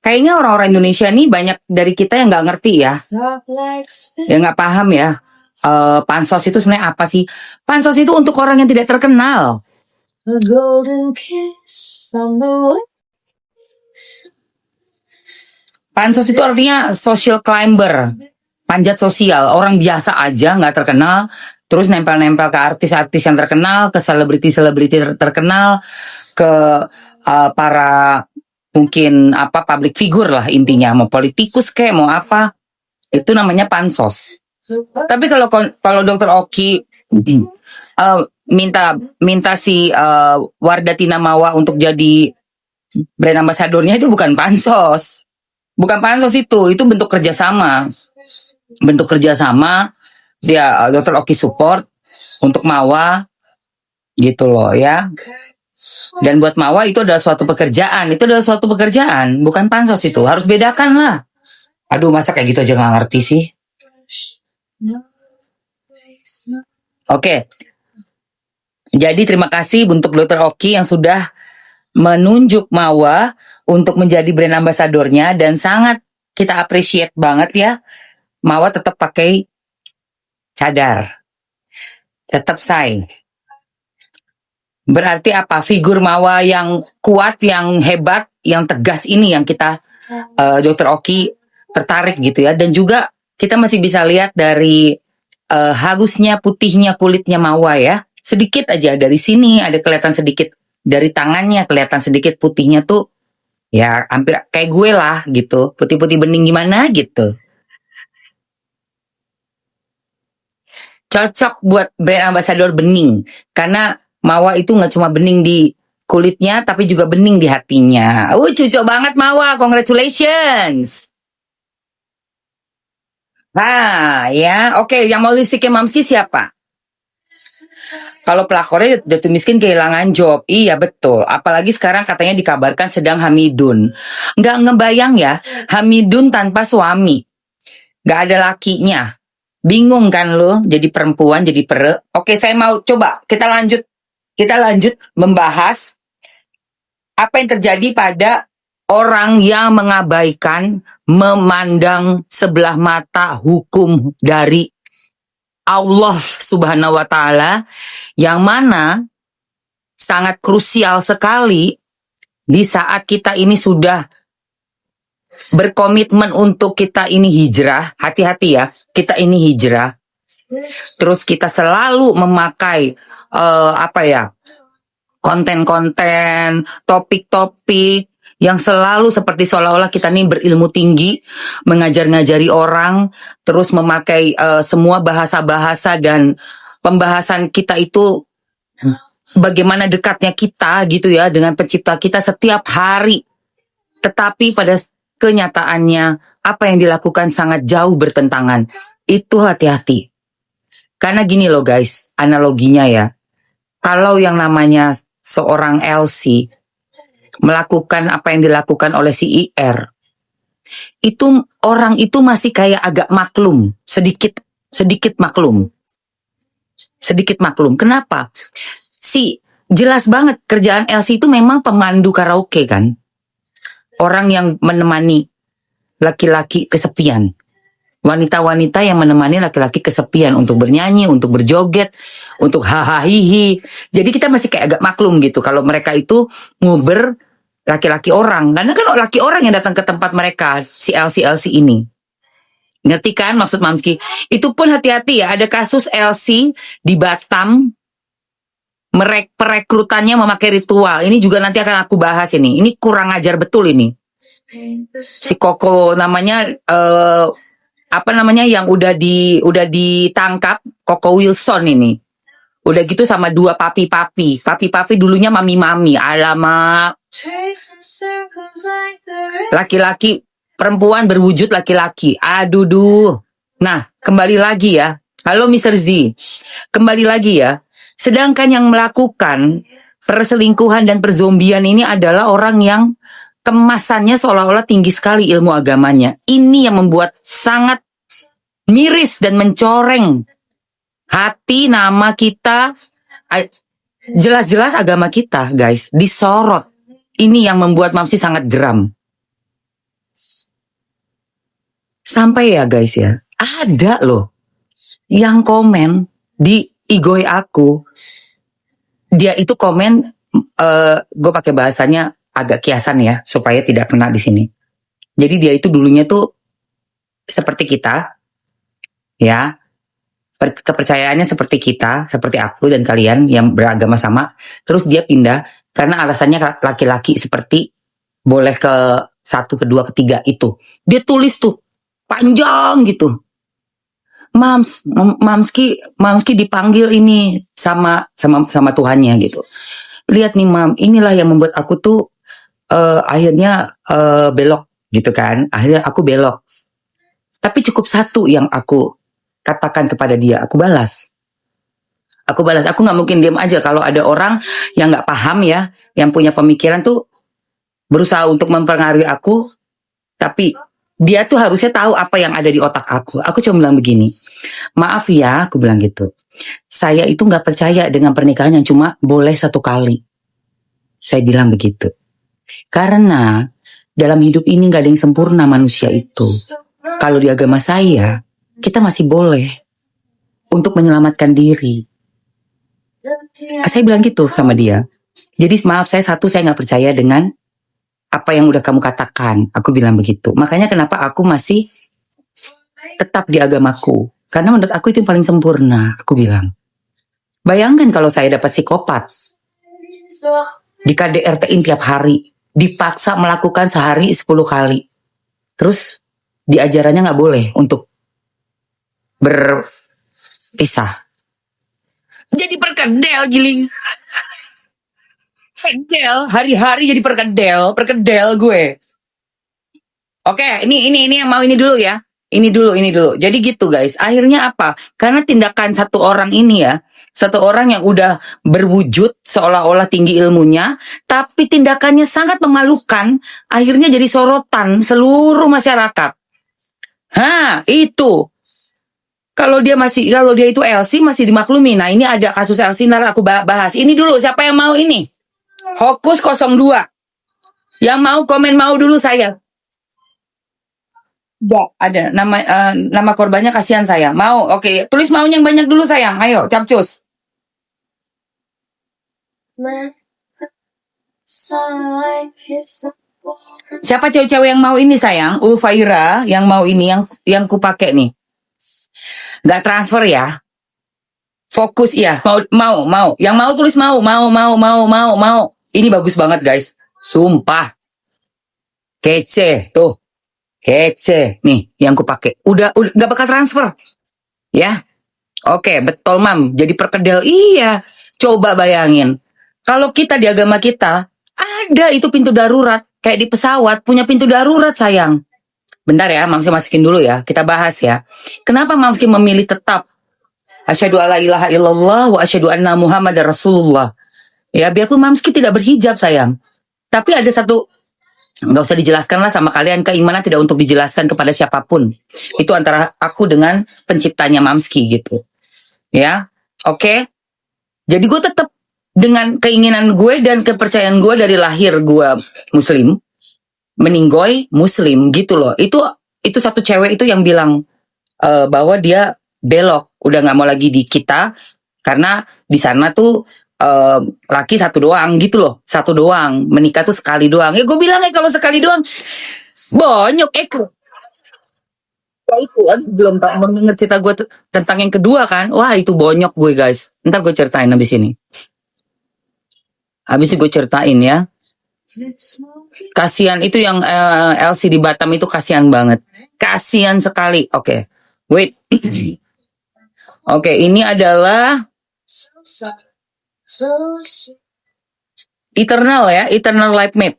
Kayaknya orang-orang Indonesia nih banyak dari kita yang nggak ngerti ya, nggak paham ya. Pansos itu sebenarnya apa sih? Pansos itu untuk orang yang tidak terkenal. A golden kiss from the Pansos itu artinya social climber, panjat sosial, orang biasa aja nggak terkenal, terus nempel-nempel ke artis-artis yang terkenal, ke selebriti-selebriti terkenal, ke para mungkin public figure lah intinya, mau politikus kayak mau apa, itu namanya pansos. Tapi kalau Dokter Oki minta si Wardah Tina Mawa untuk jadi brand ambasadornya, itu bukan pansos. Bukan pansos, itu bentuk kerjasama. Bentuk kerjasama dia Dokter Oki support untuk Mawa gitu loh ya. Dan buat Mawa itu adalah suatu pekerjaan. Itu adalah suatu pekerjaan, bukan pansos itu. Harus bedakan lah. Aduh, masa kayak gitu aja gak ngerti sih. Oke. Jadi terima kasih untuk Dokter Oki yang sudah menunjuk Mawa untuk menjadi brand ambasadornya. Dan sangat kita appreciate banget ya. Mawa tetap pakai cadar. Tetap say. Berarti apa? Figur Mawa yang kuat, yang hebat, yang tegas ini yang kita Dokter Oki tertarik gitu ya. Dan juga kita masih bisa lihat dari halusnya, putihnya kulitnya Mawa ya. Sedikit aja dari sini ada kelihatan sedikit, dari tangannya kelihatan sedikit putihnya tuh ya hampir kayak gue lah gitu. Putih-putih bening gimana gitu. Cocok buat brand ambassador bening. Karena Mawa itu nggak cuma bening di kulitnya, tapi juga bening di hatinya. Cocok banget Mawa, congratulations. Nah, ya, oke. Yang mau lipstiknya Mamski siapa? Kalau pelakornya Datu Miskin kehilangan job. Iya betul. Apalagi sekarang katanya dikabarkan sedang hamidun. Nggak ngebayang ya, hamidun tanpa suami. Nggak ada lakinya. Bingung kan lo, jadi perempuan, jadi pere. Oke, saya mau coba, kita lanjut membahas apa yang terjadi pada orang yang mengabaikan, memandang sebelah mata hukum dari Allah Subhanahu wa Ta'ala, yang mana sangat krusial sekali di saat kita ini sudah berkomitmen untuk kita ini hijrah. Hati-hati ya, kita ini hijrah. Terus kita selalu memakai konten-konten, topik-topik yang selalu seperti seolah-olah kita nih berilmu tinggi, mengajar-ngajari orang, terus memakai semua bahasa-bahasa dan pembahasan kita itu bagaimana dekatnya kita gitu ya dengan pencipta kita setiap hari. Tetapi pada kenyataannya apa yang dilakukan sangat jauh bertentangan. Itu hati-hati. Karena gini loh guys, analoginya ya. Kalau yang namanya seorang LC melakukan apa yang dilakukan oleh si IR, itu orang itu masih kayak agak maklum, sedikit maklum. Sedikit maklum. Kenapa? Jelas banget kerjaan LC itu memang pemandu karaoke kan. Orang yang menemani laki-laki kesepian. Wanita-wanita yang menemani laki-laki kesepian untuk bernyanyi, untuk berjoget, untuk hahaha. Jadi kita masih kayak agak maklum gitu kalau mereka itu nguber laki-laki orang. Karena kan laki orang yang datang ke tempat mereka, si LC ini. Ngerti kan maksud Mamski? Itu pun hati-hati ya, ada kasus LC di Batam, perekrutannya memakai ritual. Ini juga nanti akan aku bahas ini. Ini kurang ajar betul ini. Si Koko namanya yang udah ditangkap, Koko Wilson ini. Udah gitu sama dua papi-papi dulunya mami-mami. Alamak. Laki-laki, perempuan berwujud laki-laki. Aduh. Nah, kembali lagi ya. Halo Mr. Z. Kembali lagi ya. Sedangkan yang melakukan perselingkuhan dan perzombian ini adalah orang yang kemasannya seolah-olah tinggi sekali ilmu agamanya. Ini yang membuat sangat miris dan mencoreng hati, nama kita. Jelas-jelas agama kita, guys, disorot. Ini yang membuat Mamsi sangat geram. Sampai ya guys ya, ada loh yang komen di igoi aku. Dia itu komen, gue pakai bahasanya agak kiasan ya, supaya tidak kena di sini. Jadi dia itu dulunya tuh seperti kita, ya, kepercayaannya seperti kita, seperti aku dan kalian yang beragama sama. Terus dia pindah karena alasannya laki-laki seperti boleh ke satu, kedua, ketiga itu. Dia tulis tuh panjang gitu. Mamski dipanggil ini sama Tuhannya gitu. Lihat nih mam, inilah yang membuat aku tuh akhirnya belok gitu kan. Akhirnya aku belok. Tapi cukup satu yang aku katakan kepada dia, aku balas. Aku nggak mungkin diam aja kalau ada orang yang nggak paham ya, yang punya pemikiran tuh berusaha untuk mempengaruhi aku, tapi dia tuh harusnya tahu apa yang ada di otak aku. Aku cuma bilang begini, maaf ya, aku bilang gitu. Saya itu nggak percaya dengan pernikahan yang cuma boleh satu kali. Saya bilang begitu. Karena dalam hidup ini nggak ada yang sempurna manusia itu. Kalau di agama saya, kita masih boleh untuk menyelamatkan diri. Saya bilang gitu sama dia. Jadi maaf saya nggak percaya dengan apa yang udah kamu katakan. Aku bilang begitu. Makanya kenapa aku masih tetap di agamaku. Karena menurut aku itu yang paling sempurna. Aku bilang. Bayangkan kalau saya dapat psikopat. Di KDRT-in tiap hari. Dipaksa melakukan sehari 10 kali. Terus diajarannya nggak boleh untuk berpisah. Jadi perkedel giling. Perkedel, hari-hari jadi perkedel gue. Oke, ini yang mau ini dulu ya. Ini dulu. Jadi gitu guys. Akhirnya apa? Karena tindakan satu orang ini ya, satu orang yang udah berwujud seolah-olah tinggi ilmunya, tapi tindakannya sangat memalukan, akhirnya jadi sorotan seluruh masyarakat. Itu. Kalau dia itu LC masih dimaklumi. Nah, ini ada kasus LC, ntar aku bahas. Ini dulu, siapa yang mau ini? Hokus 02. Yang mau komen mau dulu saya. Enggak, ada nama korbannya, kasihan saya. Mau, oke. Tulis maunya yang banyak dulu sayang. Ayo, capcus. Siapa cewek-cewek yang mau ini sayang? Ulfaira yang mau ini, yang ku pakai nih. Nggak transfer ya. Fokus ya. Mau. Yang mau tulis mau. Ini bagus banget guys. Sumpah. Kece tuh. Kece nih yang ku pakai. Udah nggak bakal transfer. Ya. Oke, betul mam. Jadi perkedel. Iya. Coba bayangin. Kalau kita di agama kita ada itu pintu darurat. Kayak di pesawat punya pintu darurat sayang. Bentar ya, Mamski masukin dulu ya. Kita bahas ya. Kenapa Mamski memilih tetap asyhadu alla ilaha illallah wa asyhadu anna Muhammadar Rasulullah. Ya, biarpun Mamski tidak berhijab sayang. Tapi ada satu, nggak usah dijelaskan lah sama kalian, keimanan tidak untuk dijelaskan kepada siapapun. Itu antara aku dengan penciptanya Mamski gitu. Ya, oke. Jadi gue tetap dengan keinginan gue dan kepercayaan gue dari lahir gue Muslim. Meninggoy Muslim gitu loh. Itu satu cewek itu yang bilang bahwa dia belok, udah nggak mau lagi di kita karena di sana tuh laki satu doang gitu loh, satu doang, menikah tuh sekali doang. Ya gue bilang kalau sekali doang bonyok ya itu kan belum mendengar cerita gue tentang yang kedua kan. Wah itu bonyok gue guys. Ntar gue ceritain habis ini. Habis ini gue ceritain ya. Kasihan itu yang LC di Batam itu kasihan banget. Kasihan sekali. Oke. Wait. Oke, ini adalah Eternal ya, Eternal Life Map.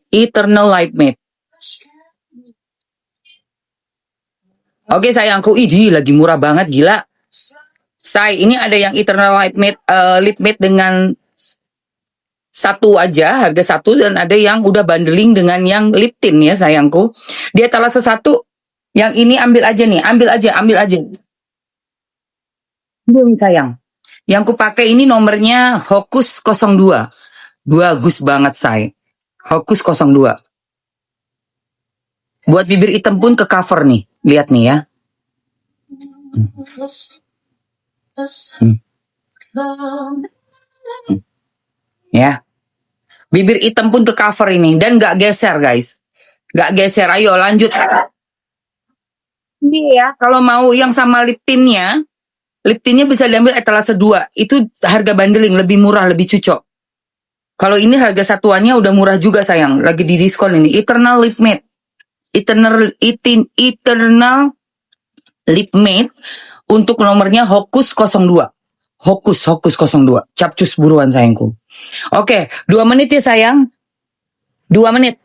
Oke sayangku, lagi murah banget gila. Ini ada yang Eternal Life Map dengan satu aja, harga satu, dan ada yang udah bundling dengan yang lip tint ya sayangku. Dia telah sesatu, yang ini ambil aja nih, ambil aja. Belum sayang. Yang ku pakai ini nomornya Hokus 02. Bagus banget Hokus 02. Buat bibir hitam pun ke cover nih. Lihat nih ya. Ya. Bibir hitam pun ke cover ini. Dan gak geser guys. Gak geser. Ayo lanjut. Ini ya. Kalau mau yang sama lip tintnya. Lip tintnya bisa diambil etalase 2. Itu harga bundling. Lebih murah. Lebih cocok. Kalau ini harga satuannya udah murah juga sayang. Lagi di diskon ini. Eternal Lip Matte. Eternal Lip Matte. Untuk nomornya Hokus 02. Hokus 02. Capcus buruan sayangku. Oke, 2 menit ya sayang. 2 menit.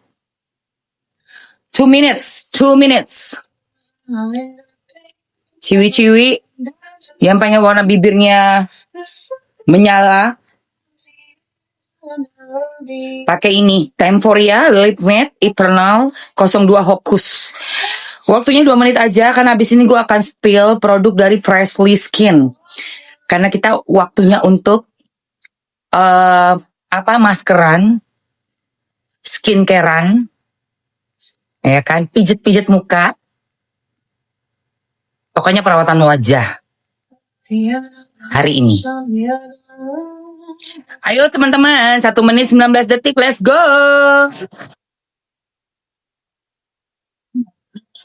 2 minutes. 2 minutes. Ciwi-ciwi yang pengen warna bibirnya menyala, pakai ini. Temporia Lip Matte Eternal 02 Hokus. Waktunya 2 menit aja, karena habis ini gue akan spill produk dari Presley Skin. Karena kita waktunya untuk maskeran, skincarean, ya kan, pijet-pijet muka. Pokoknya perawatan wajah hari ini. Ayo teman-teman, 1 menit 19 detik, let's go.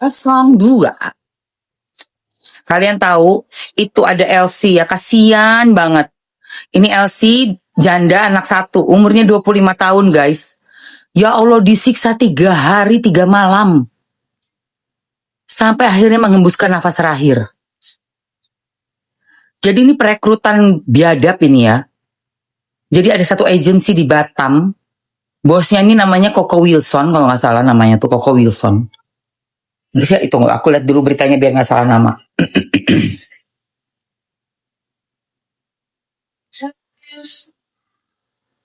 02. Kalian tahu itu ada LC ya, kasihan banget. Ini LC janda anak 1, umurnya 25 tahun guys. Ya Allah, disiksa 3 hari 3 malam. Sampai akhirnya menghembuskan nafas terakhir. Jadi ini perekrutan biadab ini ya. Jadi ada satu agensi di Batam. Bosnya ini namanya Coco Wilson, kalau nggak salah namanya tuh Coco Wilson. Bisa itu, aku lihat dulu beritanya biar nggak salah nama.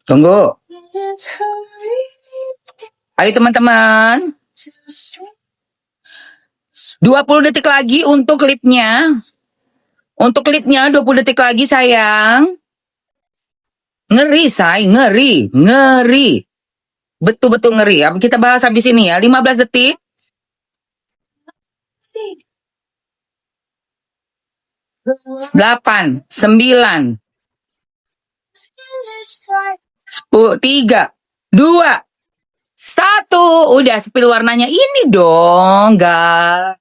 Tunggu. Ayo teman-teman. 20 detik lagi untuk klipnya. Untuk klipnya 20 detik lagi sayang. Ngeri say, ngeri. Betul-betul ngeri. Kita bahas habis ini ya. 15 detik. 8, 9, 10, 3, 2, 1. Udah spill warnanya ini dong, guys.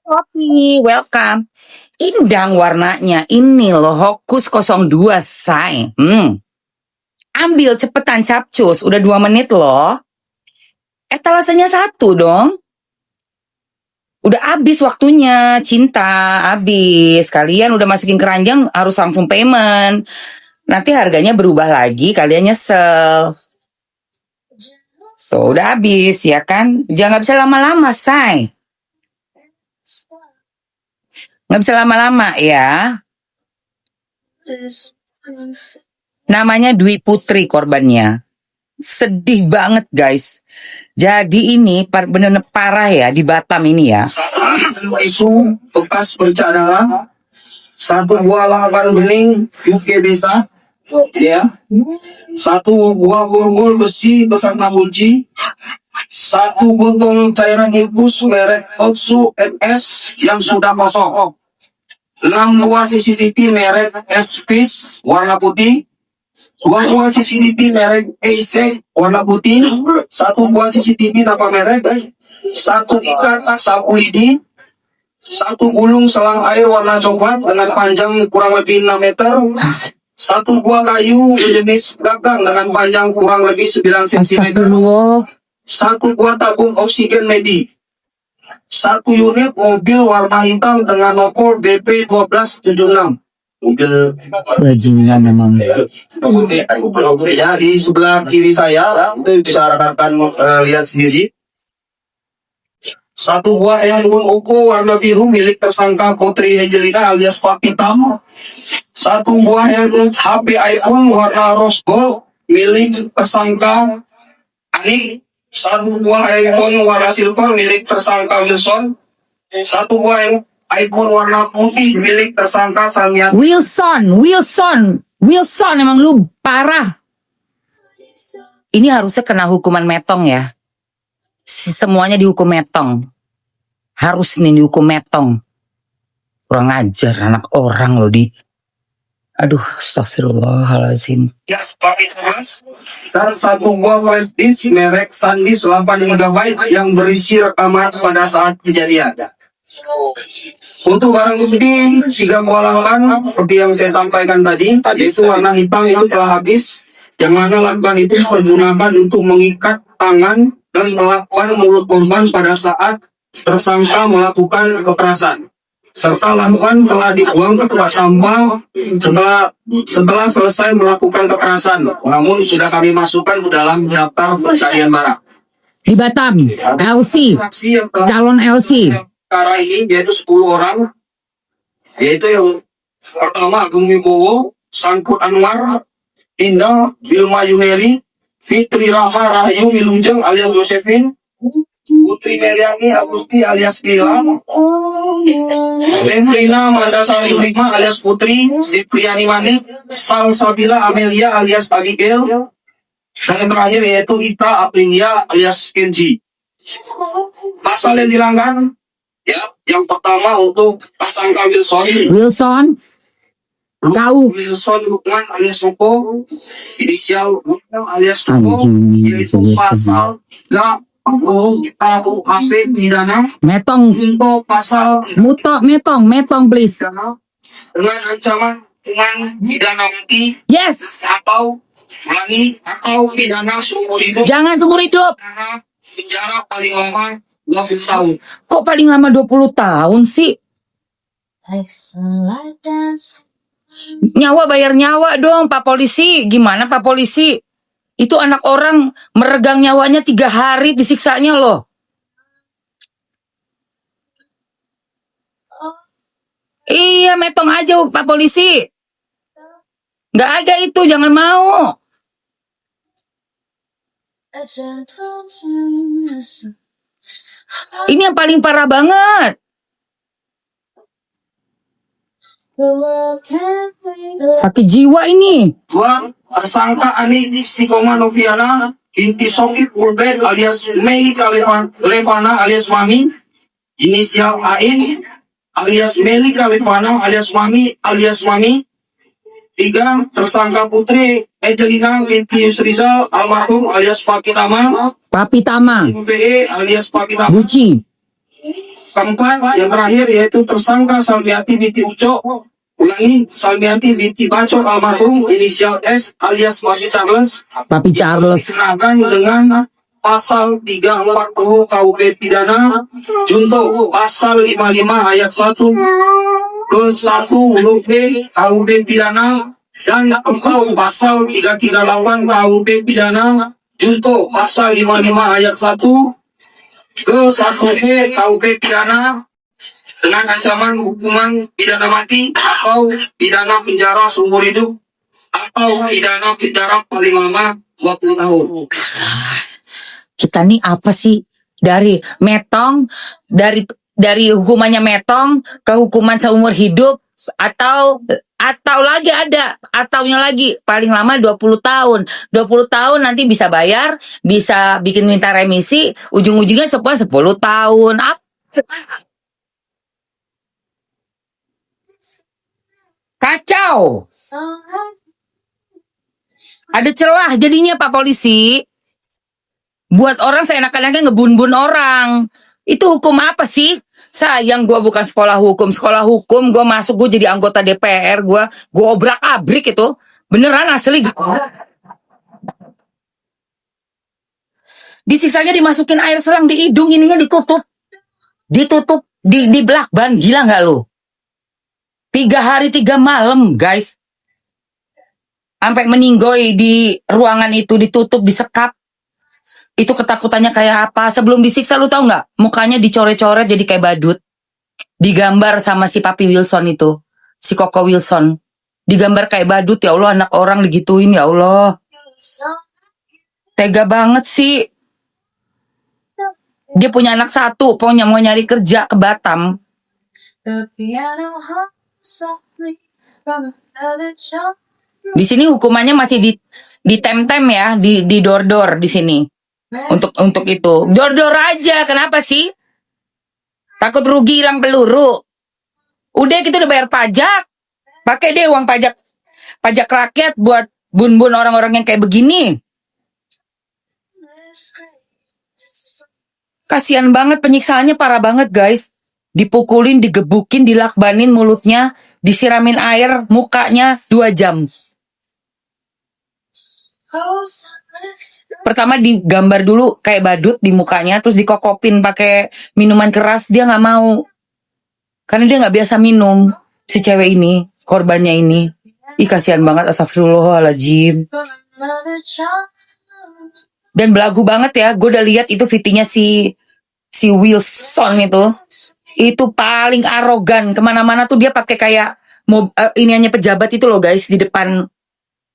Kopi, welcome. Indang warnanya. Ini loh, Hokus 02, say. Ambil cepetan, capcus. Udah 2 menit loh. Etalasenya 1 dong. Udah habis waktunya, cinta. Habis. Kalian udah masukin keranjang, harus langsung payment. Nanti harganya berubah lagi, kalian nyesel. Tuh, udah habis, ya kan? Jangan, nggak bisa lama-lama, say. Nggak bisa lama-lama, ya. Namanya Dwi Putri korbannya. Sedih banget, guys. Jadi ini benar-benar parah ya di Batam ini ya. Isu bekas bencana, 1 buah lapan bening UK desa, ya, 1 buah borgol besi beserta kunci, 1 botol cairan infus merek Otsu MS yang sudah kosong, 6 buah CCTV merek SPIS warna putih, 2 buah CCTV merek AC warna putih, 1 buah CCTV tanpa merek, 1 ikat sapu lidi, 1 gulung selang air warna coklat dengan panjang kurang lebih 6 meter, 1 buah kayu jenis gagang dengan panjang kurang lebih 9 cm, 1 buah tabung oksigen medik, 1 unit mobil warna hitam dengan nomor BP 1276. Mobil Bajingan memang. ya, di sebelah kiri saya itu bisa rekan-rekan lihat sendiri. 1 buah handphone Oppo warna biru milik tersangka Putri Angelina alias Papi Tam. 1 buah handphone HP iPhone warna rose gold milik tersangka Anik. 1 buah iPhone warna silver milik tersangka Wilson. 1 buah iPhone warna putih milik tersangka Samiat. Wilson emang lu parah. Ini harusnya kena hukuman metong ya. semuanya dihukum metong. Harus nih dihukum metong. Kurang ajar anak orang loh di. Aduh, astagfirullahaladzim. Dan satu buah flash disk merek SanDisk 8 GB yang berisi rekaman pada saat kejadian. Untuk barang bukti 3 buah lamban seperti yang saya sampaikan tadi, yaitu warna hitam itu telah habis, yang mana lamban itu digunakan untuk mengikat tangan dan melakukan mulut korban pada saat tersangka melakukan kekerasan. Serta lamban telah dibuang ke tempat sampah setelah selesai melakukan kekerasan. Namun sudah kami masukkan ke dalam daftar pencarian barang. Di Batam, LC, Saksi yang telah calon LC. perkara ini yaitu 10 orang, yaitu yang pertama Agung Wibowo, Sangkut Anwar, Indah Wilma Yuneri, Fitri Rahma Rahayu Wilujeng alias Josephine, Putri Meliani Agusti alias Gilang, Lefrina Mandasari Rima alias Putri, Zipriani Manik, Salsabila Amelia alias Abigail, dan yang terakhir yaitu Ita Aprilia alias Kenji. Pasal yang dilanggar, ya, yang pertama untuk tersangka Wilson, kau. Wilson Lukman alias Ruko, inisial Lukman alias Ruko, Anjing, yaitu Wilson. pasal 30 KUHP pidana Metong, untuk pasal metong please. dengan ancaman hukuman pidana mati Yes, atau ulangi atau pidana seumur hidup, jangan seumur hidup. pidana penjara paling lama 20 tahun. Kok paling lama 20 tahun sih? Nyawa bayar nyawa dong Pak Polisi. Gimana Pak Polisi? Itu anak orang meregang nyawanya 3 hari disiksanya loh. Iya, metong aja Pak Polisi. Nggak ada itu, jangan mau. Ini yang paling parah banget. Sakit jiwa ini. Dua, tersangka Ani Istiqomah Noviana binti Sokip Ulbed alias Mei Levana alias Mami, inisial Ain alias Meli Levana alias Mami alias Mami. Tiga, tersangka Putri Edelina binti Yusrizal almarhum alias Papi Tama, Papi Tama, BE alias Papi Tama. Guci. Keempat, yang terakhir yaitu tersangka Salmiati binti Ucok, ulangi Salmiati binti Bacok almarhum inisial S alias Papi Charles, Papi Charles. dikenakan dengan pasal 340 KUP pidana junto pasal 55 ayat 1 ke 1 huruf B KUP pidana dan atau pasal 338 KUP pidana junto pasal 55 ayat 1 ke 1 KUP pidana dengan ancaman hukuman pidana mati atau pidana penjara seumur hidup atau pidana penjara paling lama 20 tahun. Kita nih apa sih? Dari metong, dari hukumannya metong ke hukuman seumur hidup atau lagi ada ataunya lagi paling lama 20 tahun. 20 tahun nanti bisa bayar, bisa bikin minta remisi, ujung-ujungnya 10 tahun. Kacau. Ada celah jadinya Pak Polisi. Buat orang seenak-enaknya ngebun-bun orang. Itu hukum apa sih? Sayang gue bukan sekolah hukum. Sekolah hukum gue masuk, gue jadi anggota DPR. Gue obrak-abrik itu. Beneran asli. Disiksanya dimasukin air selang di hidung. Ininya ditutup. Di belakban. Gila gak lu? 3 hari 3 malam guys. Sampai meninggoy di ruangan itu. Ditutup, disekap. Itu ketakutannya kayak apa? Sebelum disiksa lu tahu nggak? Mukanya dicoret-coret jadi kayak badut. Digambar sama si Papi Wilson itu, si Koko Wilson. Digambar kayak badut, ya Allah, anak orang digituin, ya Allah. Tega banget sih. Dia punya anak 1, pokoknya mau nyari kerja ke Batam. Di sini hukumannya masih di tem-tem ya, di dor-dor di sini. Untuk itu. Dor-dor aja. Kenapa sih? Takut rugi hilang peluru. Udah kita udah bayar pajak. Pakai deh uang pajak rakyat buat bun-bun orang-orang yang kayak begini. Kasihan banget, penyiksaannya parah banget guys. Dipukulin, digebukin, dilakbanin mulutnya, disiramin air mukanya 2 jam. Pertama digambar dulu kayak badut di mukanya, terus dikokopin pakai minuman keras. Dia nggak mau, karena dia nggak biasa minum. Si cewek ini, korbannya ini, ih kasihan banget, astagfirullahaladzim. Dan belagu banget ya, gue udah lihat itu VT-nya si Wilson itu paling arogan. Kemana-mana tuh dia pakai kayak iniannya pejabat itu loh guys, di depan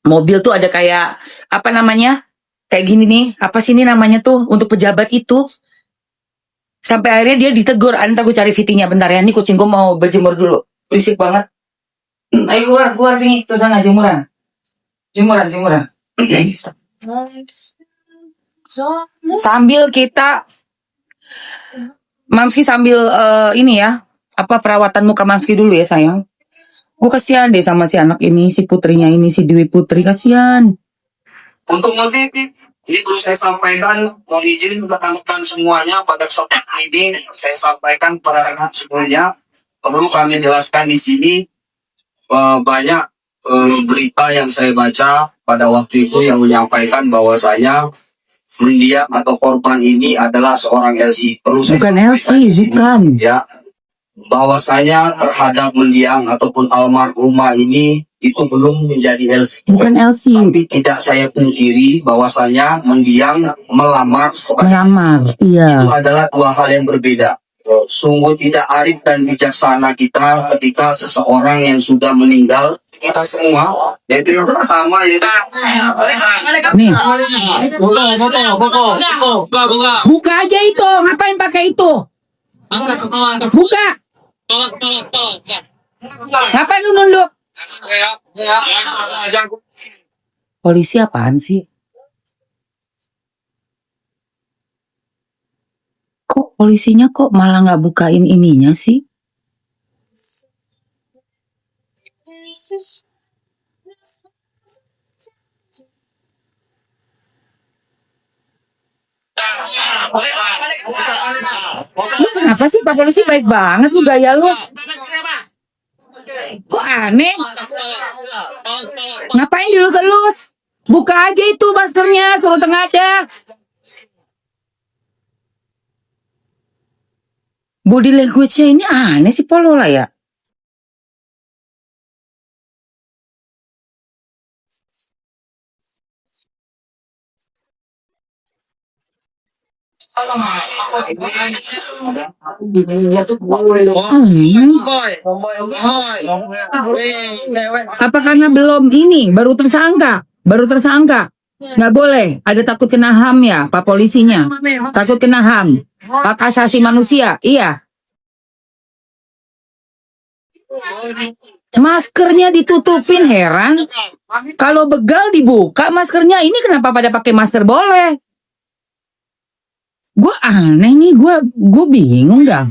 mobil tuh ada kayak apa namanya, kayak gini nih, apa sih ini namanya tuh untuk pejabat itu. Sampai akhirnya dia ditegur. Ntar gue cari VT-nya bentar ya, nih kucing gue mau berjemur dulu, berisik banget. Ayo keluar nih, tuh sana jemuran. Sambil kita Mamski sambil ini ya, apa perawatan muka Mamski dulu ya sayang. Gue kasihan deh sama si anak ini, si putrinya ini, si Dewi Putri, kasihan. Untuk motif ini perlu saya sampaikan, mohon izin rekan-rekan semuanya pada kesempatan ini saya sampaikan pada rekan semuanya, perlu kami jelaskan di sini banyak berita yang saya baca pada waktu itu yang menyampaikan bahwasanya mendiang atau korban ini adalah seorang LC. Perlu saya Bukan LC, bukan. ya, bahwasanya terhadap mendiang ataupun almarhumah ini itu belum menjadi LC. Bukan LC. Tapi tidak saya pungkiri bahwasanya mendiang melamar sebagai Melamar, iya. itu adalah 2 hal yang berbeda. Sungguh tidak arif dan bijaksana kita ketika seseorang yang sudah meninggal, kita semua, yaitu yang pertama yaitu Nih, buka aja itu. Ngapain pakai itu? Buka. Ngapain lu nunduk? Polisi apaan sih? Kok polisinya kok malah nggak bukain ininya sih? Lu kenapa sih Pak Polisi, baik banget lu gaya lu. Kok aneh? Ngapain dilus-elus? Buka aja itu maskernya, suruh tengadah. Body language-nya ini aneh sih Polola ya. Apa karena belum ini, baru tersangka? Nggak boleh, ada takut kena HAM ya Pak polisinya. Takut kena HAM, hak asasi manusia, iya. Maskernya ditutupin, heran. Kalau begal dibuka maskernya, ini kenapa pada pakai masker boleh? Gue aneh nih, gue bingung dah.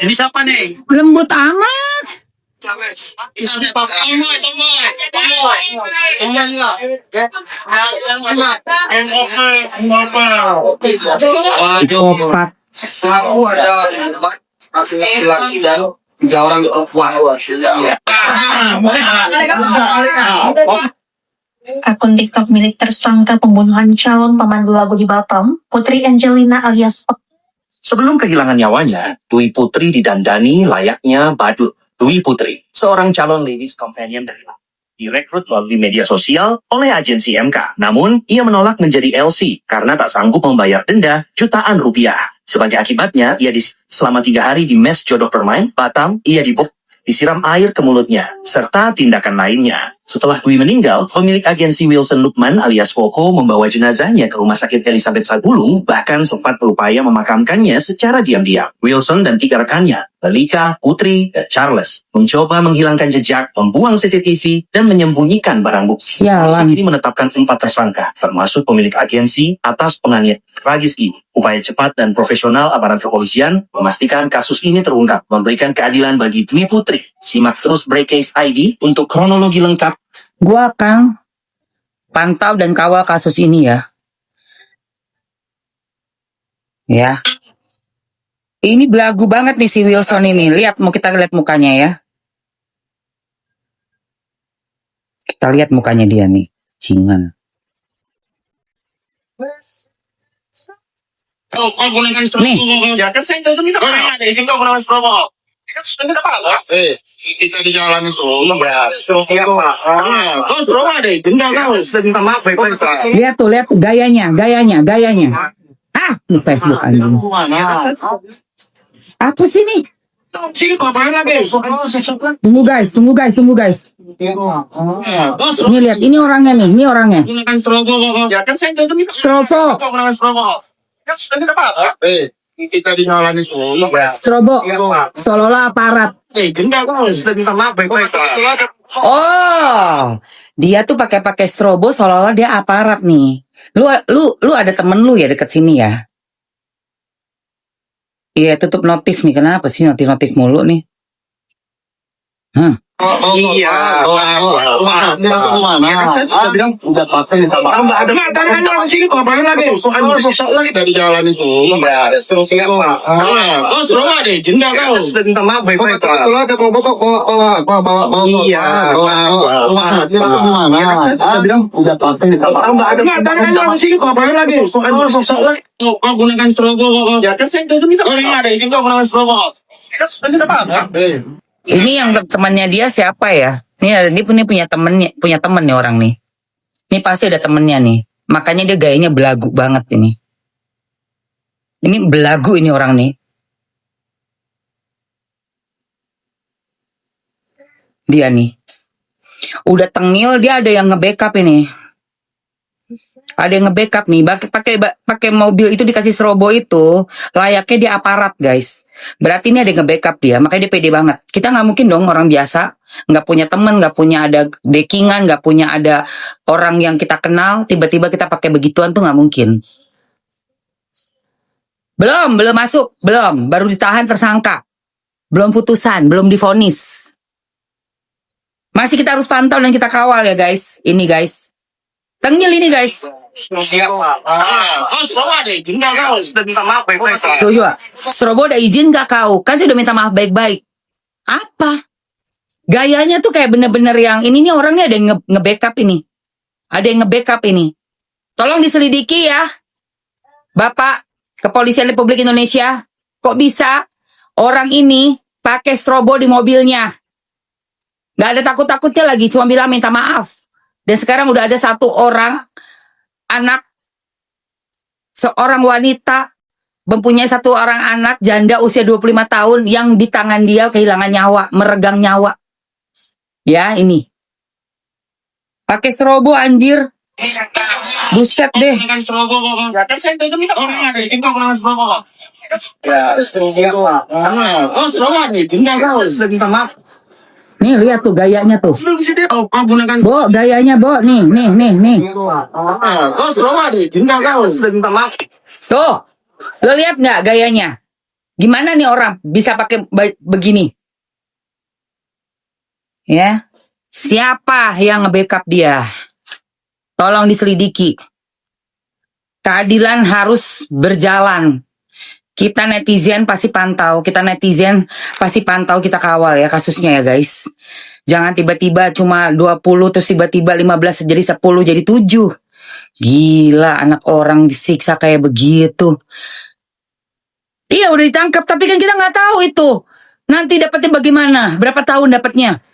Ini siapa nih? Lembut amat. Opat. Aku ada 1 laki dan 3 orang perempuan. Akun TikTok milik tersangka pembunuhan calon pemandu lagu di Batam, Putri Angelina alias Sebelum kehilangan nyawanya, Dwi Putri didandani layaknya badut. Dwi Putri, seorang calon ladies companion dari direkrut melalui media sosial oleh agensi MK. Namun, ia menolak menjadi LC karena tak sanggup membayar denda jutaan rupiah. Sebagai akibatnya, ia selama 3 hari di mes Jodoh Permain, Batam, ia disiram air ke mulutnya, serta tindakan lainnya. Setelah Dwi meninggal, pemilik agensi Wilson Lukman alias Koko membawa jenazahnya ke Rumah Sakit Elizabeth Sagulung, bahkan sempat berupaya memakamkannya secara diam-diam. Wilson dan 3 rekannya, Lelika, Putri, dan Charles, mencoba menghilangkan jejak, membuang CCTV, dan menyembunyikan barang bukti. Polisi Sialan. kini menetapkan 4 tersangka, termasuk pemilik agensi atas penganiayaan tragis ini. Upaya cepat dan profesional aparat kepolisian memastikan kasus ini terungkap, memberikan keadilan bagi Dwi Putri. Simak terus Break Case ID untuk kronologi lengkap. Gua akan pantau dan kawal kasus ini ya. Ya. Ini belagu banget nih si Wilson ini. Lihat, mau kita lihat mukanya ya. Kita lihat mukanya dia nih. Cingan. Nih. Ya kan saya itu minta Kita di jalan itu, siapa? Kau suruh ada, denda kau. Sudah minta maaf baik-baik. Lihat tuh, lihat gayanya. Ah, di Facebook anjing. Apa sih nih? Sini kau apa lagi? Tunggu guys. Ini lihat, ini orangnya nih, ini orangnya. Gunakan strobo. Ya kan saya itu minta. Strobo. Kau gunakan strobo. Kan sudah minta maaf. Kita di jalan itu, Strobo. Seolah-olah aparat. denda kau. Sudah minta maaf baik-baik. Oh, dia tuh pakai strobo seolah-olah dia aparat nih. Lu ada temen lu ya deket sini ya? Iya, tutup notif nih. Kenapa sih notif mulu nih? Hah? Iya. Saya sudah bilang udah pakai minta maaf. Ada orang sini kok apa lagi? Kita di jalan itu. Siapa? Kau suruh ada, denda kau. Sudah minta maaf baik-baik. Kalau ada bawa iya. Saya sudah bilang udah pakai minta maaf. Ada orang sini kok apa lagi? Kau gunakan strobo. Ya kan saya itu minta maaf. Ada, ini kau gunakan strobo. Sudah minta maaf. Ini yang temannya dia siapa ya? Dia punya temen nih orang nih. Ini pasti ada temennya nih. Makanya dia gayanya belagu banget ini. Ini belagu ini orang nih. Dia nih. Udah tengil, dia ada yang nge-backup ini. Ada yang nge-backup nih. Pakai mobil itu dikasih strobo itu, layaknya dia aparat, guys. Berarti ini ada yang nge-backup dia, makanya dia pede banget. Kita nggak mungkin dong orang biasa, nggak punya temen, nggak punya ada backingan, nggak punya ada orang yang kita kenal, tiba-tiba kita pakai begituan tuh nggak mungkin. Belum masuk, baru ditahan tersangka. Belum putusan, belum divonis. Masih kita harus pantau dan kita kawal ya guys. Ini guys. Tengil ini guys. Siapa? Kau suruh ada, denda kau. Sudah minta maaf baik-baik. Tuh juga. Strobo udah izin gak kau? Kan sih udah minta maaf baik-baik. Apa? Gayanya tuh kayak bener-bener yang ini nih orangnya ada yang nge-backup ini. Ada yang nge-backup ini. Tolong diselidiki ya. Bapak Kepolisian Republik Indonesia. Kok bisa orang ini pakai strobo di mobilnya? Gak ada takut-takutnya lagi. Cuma bilang minta maaf. Dan sekarang udah ada satu orang anak, seorang wanita mempunyai satu orang anak janda usia 25 tahun yang di tangan dia kehilangan nyawa, meregang nyawa. Ya ini. Pakai strobo anjir. Buset deh. Gunakan strobo. Ya kan saya itu minta maaf. Ini kau gunakan strobo. Ya, siapa? Kau suruh ada, denda kau. Sudah minta maaf. Nih lihat tuh gayanya tuh. Sudah di sini. Kau gunakan Bo, gayanya Bo. Nih. kau suruh ada, denda kau. Sudah minta maaf. Tuh. Lo lihat nggak gayanya? Gimana nih orang bisa pakai begini? Ya. Siapa yang nge-backup dia? Tolong diselidiki. Keadilan harus berjalan. Kita netizen pasti pantau, kita kawal ya kasusnya ya guys. Jangan tiba-tiba cuma 20 terus tiba-tiba 15 jadi 10 jadi 7. Gila, anak orang disiksa kayak begitu. Iya udah ditangkap tapi kan kita nggak tahu itu. Nanti dapatnya bagaimana? Berapa tahun dapatnya?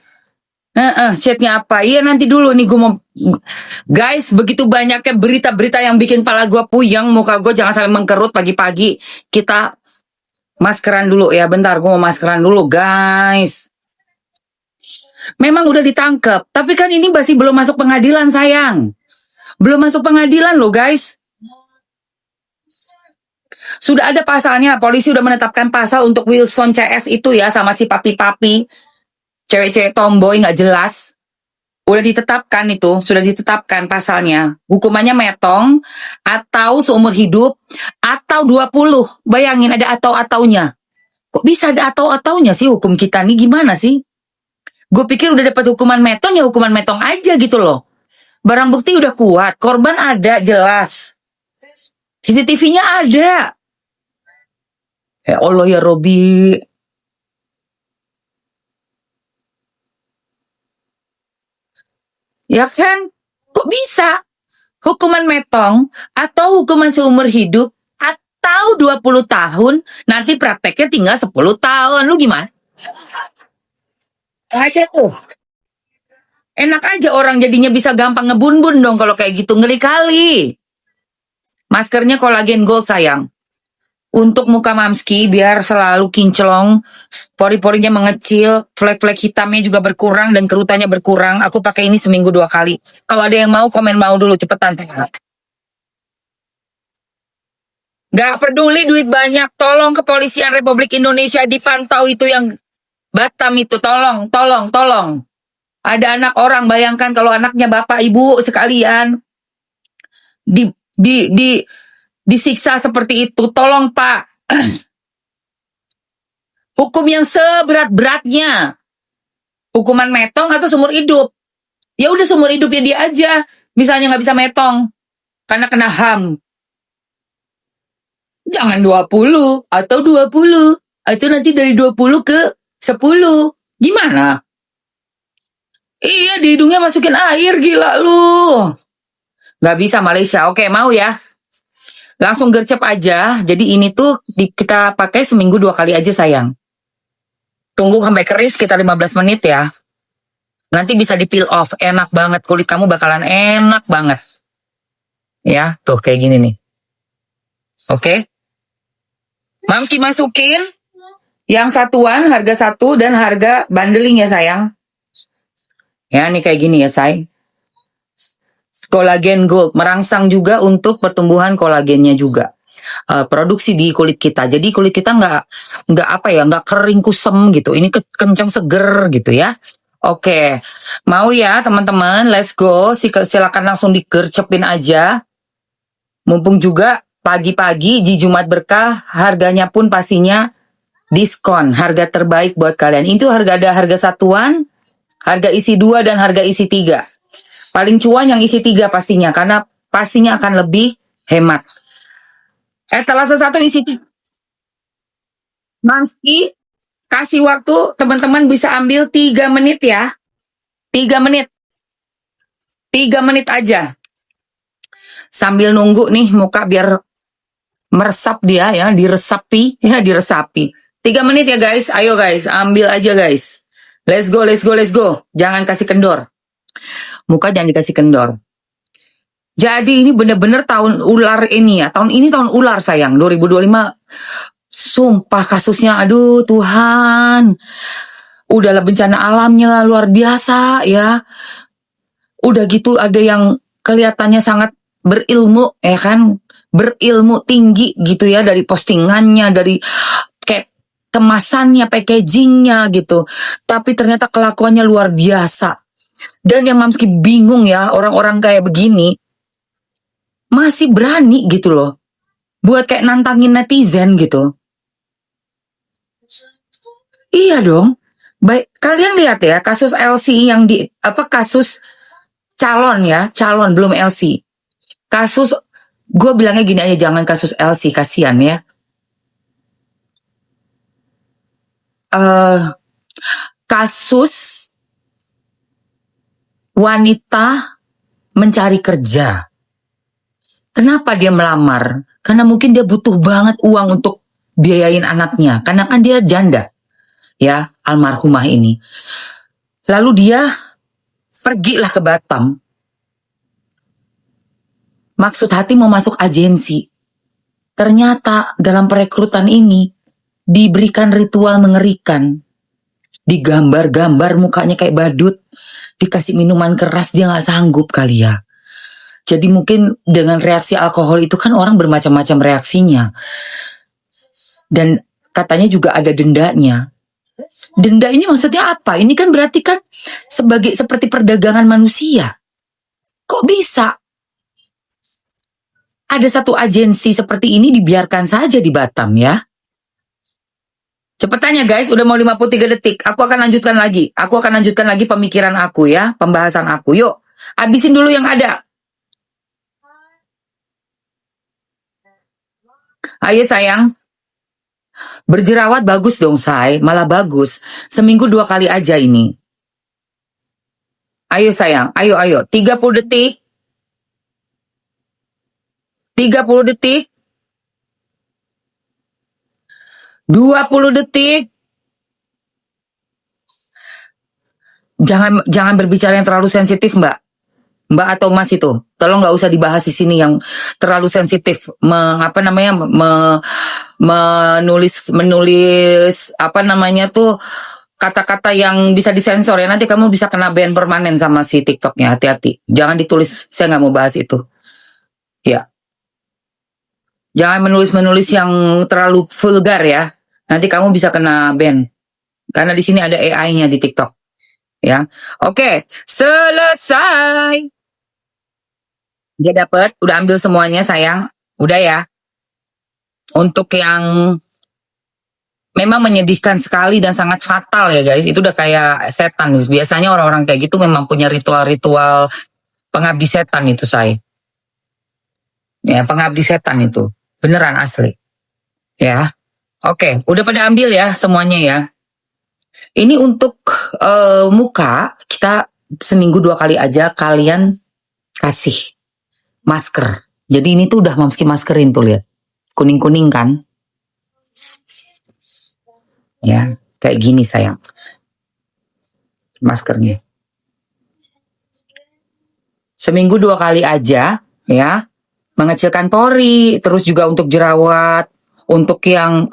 Shitnya apa? Iya nanti dulu nih gue mau. Guys, begitu banyaknya berita-berita yang bikin pala gue puyeng, muka gue jangan sampai mengkerut pagi-pagi. Kita maskeran dulu ya, bentar gue mau maskeran dulu guys. Memang udah ditangkap, tapi kan ini masih belum masuk pengadilan sayang. Belum masuk pengadilan loh guys. Sudah ada pasalnya, polisi udah menetapkan pasal untuk Wilson CS itu ya, sama si papi-papi, cewek-cewek tomboy nggak jelas. Udah ditetapkan itu, sudah ditetapkan pasalnya. Hukumannya metong, atau seumur hidup, atau 20. Bayangin ada atau-ataunya. Kok bisa ada atau-ataunya sih hukum kita nih, gimana sih? Gue pikir udah dapat hukuman metong, ya hukuman metong aja gitu loh. Barang bukti udah kuat, korban ada jelas. CCTV-nya ada. Ya Allah ya Robi. Ya kan? Kok bisa? Hukuman metong atau hukuman seumur hidup atau 20 tahun, nanti prakteknya tinggal 10 tahun. Lu gimana? Aja tuh. Enak aja orang jadinya bisa gampang ngebun-bun dong kalau kayak gitu. Ngeri kali. Maskernya kolagen gold sayang. Untuk muka Mamski biar selalu kinclong, pori-porinya mengecil, flek-flek hitamnya juga berkurang dan kerutannya berkurang. Aku pakai ini seminggu 2 kali. Kalau ada yang mau, komen mau dulu, cepetan. Gak peduli duit banyak, tolong kepolisian Republik Indonesia dipantau itu yang Batam itu, tolong. Ada anak orang, bayangkan kalau anaknya bapak ibu sekalian disiksa seperti itu, tolong Pak. Hukum yang seberat-beratnya. Hukuman metong atau seumur hidup. Ya udah seumur hidupnya dia aja. Misalnya nggak bisa metong karena kena HAM. Jangan 20 atau 20 atau nanti dari 20 ke 10. Gimana? Iya, di hidungnya masukin air, gila lu. Nggak bisa Malaysia. Oke, mau ya? Langsung gercep aja. Jadi ini tuh kita pakai seminggu 2 kali aja sayang. Tunggu sampai kering sekitar 15 menit ya. Nanti bisa di peel off. Enak banget. Kulit kamu bakalan enak banget. Ya, tuh kayak gini nih. Oke. Mamski masukin yang satuan, harga 1 dan harga bundling ya sayang. Ya, nih kayak gini ya say. Kolagen gold merangsang juga untuk pertumbuhan kolagennya juga, produksi di kulit kita. Jadi kulit kita nggak kering kusem gitu. Ini kencang seger gitu ya. Oke, mau ya teman-teman, let's go. Silakan langsung digercepin aja. Mumpung juga pagi-pagi di Jumat Berkah, harganya pun pastinya diskon, harga terbaik buat kalian. Itu ada harga satuan, harga isi 2 dan harga isi 3. Paling cuan yang isi 3 pastinya, karena pastinya akan lebih hemat. Etalase 1 isi 3. Mamski, kasih waktu teman-teman bisa ambil 3 menit ya. 3 menit. 3 menit aja. Sambil nunggu nih muka biar meresap dia ya, diresapi. 3 menit ya guys, ayo guys, ambil aja guys. Let's go. Jangan kasih kendor. Muka jangan dikasih kendor. Jadi ini bener-bener tahun ular ini ya. Tahun ini tahun ular sayang. 2025. Sumpah kasusnya. Aduh Tuhan. Udahlah bencana alamnya luar biasa ya. Udah gitu ada yang kelihatannya sangat berilmu ya kan. Berilmu tinggi gitu ya. Dari postingannya. Dari kayak kemasannya, packagingnya gitu. Tapi ternyata kelakuannya luar biasa. Dan yang Mamski bingung ya, orang-orang kayak begini masih berani gitu loh buat kayak nantangin netizen gitu. Iya dong. Baik, kalian lihat ya kasus LC yang kasus calon belum LC. Kasus, gue bilangnya gini aja, jangan kasus LC, kasihan ya. Kasus wanita mencari kerja. Kenapa dia melamar? Karena mungkin dia butuh banget uang untuk biayain anaknya. Karena kan dia janda. Ya, almarhumah ini. Lalu dia pergilah ke Batam. Maksud hati mau masuk agensi. Ternyata dalam perekrutan ini diberikan ritual mengerikan. digambar-gambar mukanya kayak badut, dikasih minuman keras dia nggak sanggup kali ya. Jadi mungkin dengan reaksi alkohol itu kan orang bermacam-macam reaksinya. Dan katanya juga ada dendanya. Denda ini maksudnya apa? Ini kan berarti kan seperti perdagangan manusia. Kok bisa? Ada satu agensi seperti ini dibiarkan saja di Batam ya. Cepetannya guys, udah mau 53 detik. Aku akan lanjutkan lagi. Aku akan lanjutkan lagi pemikiran aku ya, pembahasan aku. Yuk, habisin dulu yang ada. Ayo sayang. Berjerawat bagus dong say, malah bagus. Seminggu 2 kali aja ini. Ayo sayang, ayo. 30 detik. 30 detik. 20 detik. Jangan berbicara yang terlalu sensitif, Mbak. Mbak atau Mas itu. Tolong nggak usah dibahas di sini yang terlalu sensitif. Menulis apa namanya tuh kata-kata yang bisa disensor ya. Nanti kamu bisa kena ban permanen sama si TikToknya. Hati-hati. Jangan ditulis. Saya nggak mau bahas itu. Ya. Jangan menulis yang terlalu vulgar ya. Nanti kamu bisa kena ban. Karena di sini ada AI-nya di TikTok. Ya. Oke, selesai. Dia dapat, udah ambil semuanya sayang. Udah ya. Untuk yang memang menyedihkan sekali dan sangat fatal ya guys. Itu udah kayak setan. Biasanya orang-orang kayak gitu memang punya ritual-ritual pengabdi setan itu say. Ya, pengabdi setan itu. Beneran asli. Ya. Oke, udah pada ambil ya semuanya ya. Ini untuk muka, kita seminggu 2 kali aja kalian kasih masker. Jadi ini tuh udah Mamski maskerin tuh lihat. Kuning-kuning kan? Ya, kayak gini sayang. Maskernya. Seminggu 2 kali aja ya. Mengecilkan pori, terus juga untuk jerawat, untuk yang